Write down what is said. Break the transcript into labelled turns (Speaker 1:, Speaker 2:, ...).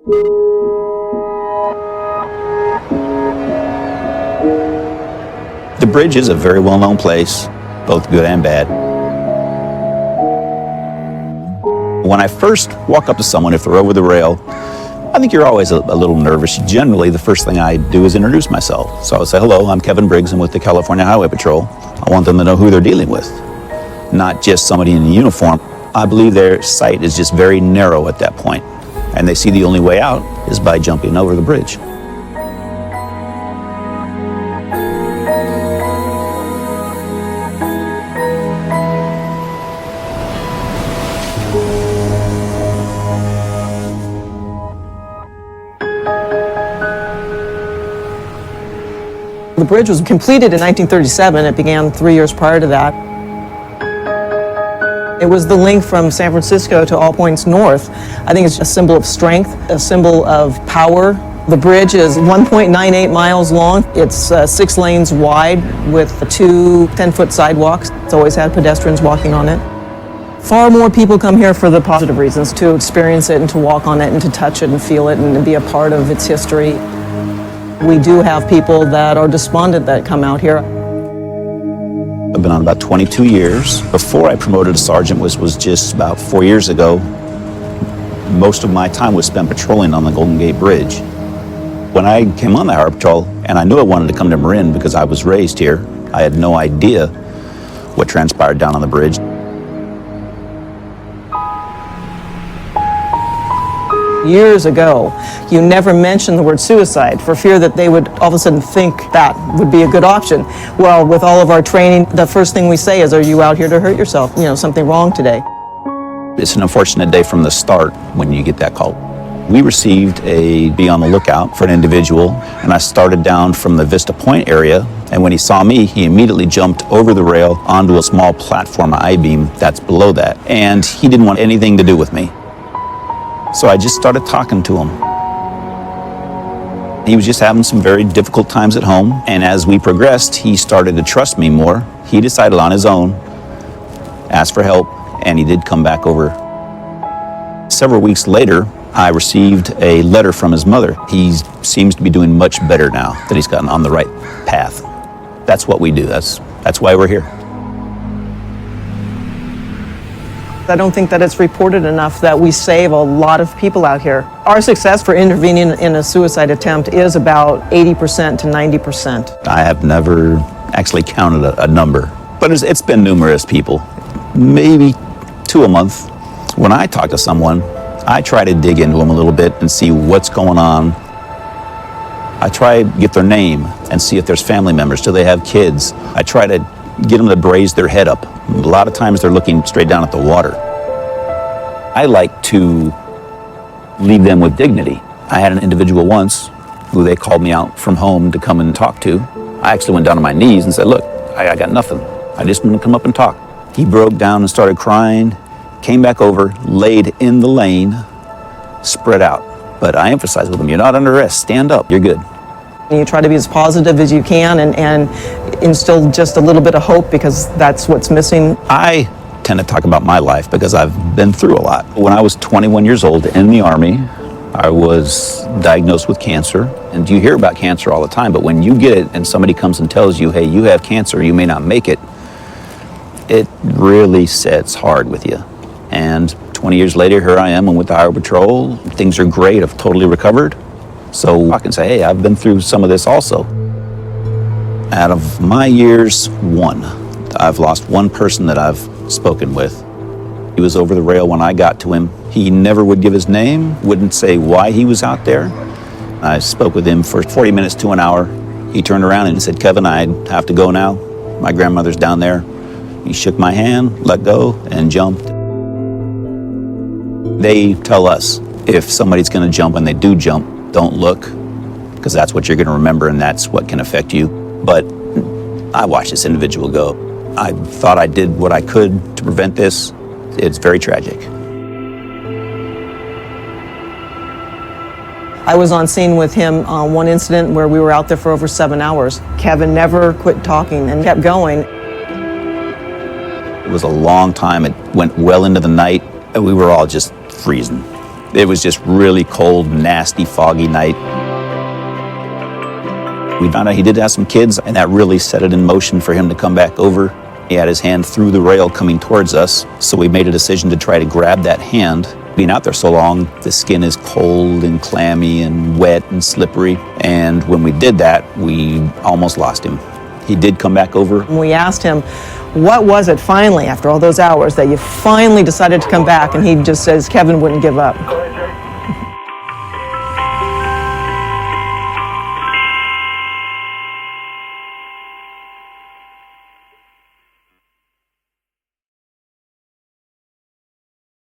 Speaker 1: The bridge is a very well-known place, both good and bad. When I first walk up to someone, if they're over the rail, I think you're always a little nervous. Generally, the first thing I do is introduce myself. So I would say, hello, I'm Kevin Briggs, I'm with the California Highway Patrol. I want them to know who they're dealing with, not just somebody in a uniform. I believe their sight is just very narrow at that point, and they see the only way out is by jumping over the bridge.
Speaker 2: The bridge was completed in 1937. It began 3 years prior to that. It was the link from San Francisco to all points north. I think it's a symbol of strength, a symbol of power. The bridge is 1.98 miles long. It's 6 lanes wide with 2 10-foot sidewalks. It's always had pedestrians walking on it. Far more people come here for the positive reasons, to experience it and to walk on it and to touch it and feel it and to be a part of its history. We do have people that are despondent that come out here.
Speaker 1: I've been on about 22 years. Before I promoted to sergeant, was just about 4 years ago. Most of my time was spent patrolling on the Golden Gate Bridge. When I came on the Highway Patrol, and I knew I wanted to come to Marin because I was raised here, I had no idea what transpired down on the bridge.
Speaker 2: Years ago, you never mentioned the word suicide for fear that they would all of a sudden think that would be a good option. Well, with all of our training, the first thing we say is, are you out here to hurt yourself? You know, something wrong today.
Speaker 1: It's an unfortunate day from the start when you get that call. We received a be on the lookout for an individual, and I started down from the Vista Point area, and when he saw me, he immediately jumped over the rail onto a small platform I-beam that's below that, and he didn't want anything to do with me. So I just started talking to him. He was just having some very difficult times at home, and as we progressed, he started to trust me more. He decided on his own, asked for help, and he did come back over. Several weeks later, I received a letter from his mother. He seems to be doing much better now that he's gotten on the right path. That's what we do. That's why we're here.
Speaker 2: I don't think that it's reported enough that we save a lot of people out here. Our success for intervening in a suicide attempt is about 80% to 90%.
Speaker 1: I have never actually counted a number, but it's been numerous people, maybe 2 a month. When I talk to someone, I try to dig into them a little bit and see what's going on. I try to get their name and see if there's family members. Do they have kids? I try to get them to raise their head up. A lot of times they're looking straight down at the water. I like to leave them with dignity. I had an individual once who they called me out from home to come and talk to. I actually went down on my knees and said, look, I got nothing. I just want to come up and talk. He broke down and started crying, came back over, laid in the lane, spread out. But I emphasize with him, you're not under arrest, stand up, you're good.
Speaker 2: You try to be as positive as you can and instill just a little bit of hope, because that's what's missing.
Speaker 1: I tend to talk about my life because I've been through a lot. When I was 21 years old in the Army, I was diagnosed with cancer. And you hear about cancer all the time, but when you get it and somebody comes and tells you, hey, you have cancer, you may not make it, it really sets hard with you. And 20 years later, here I am, I'm with the Highway Patrol. Things are great, I've totally recovered. So I can say, hey, I've been through some of this also. Out of my years, one. I've lost one person that I've spoken with. He was over the rail when I got to him. He never would give his name, wouldn't say why he was out there. I spoke with him for 40 minutes to an hour. He turned around and said, Kevin, I have to go now. My grandmother's down there. He shook my hand, let go, and jumped. They tell us if somebody's gonna jump and they do jump, don't look, because that's what you're going to remember and that's what can affect you. But I watched this individual go. I thought I did what I could to prevent this. It's very tragic.
Speaker 2: I was on scene with him on one incident where we were out there for over 7 hours. Kevin never quit talking and kept going.
Speaker 1: It was a long time. It went well into the night, and we were all just freezing. It was just really cold, nasty, foggy night. We found out he did have some kids, and that really set it in motion for him to come back over. He had his hand through the rail coming towards us, so we made a decision to try to grab that hand. Being out there so long, the skin is cold and clammy and wet and slippery, and when we did that, we almost lost him. He did come back over.
Speaker 2: We asked him, what was it finally, after all those hours, that you finally decided to come back? And he just says, Kevin wouldn't give up.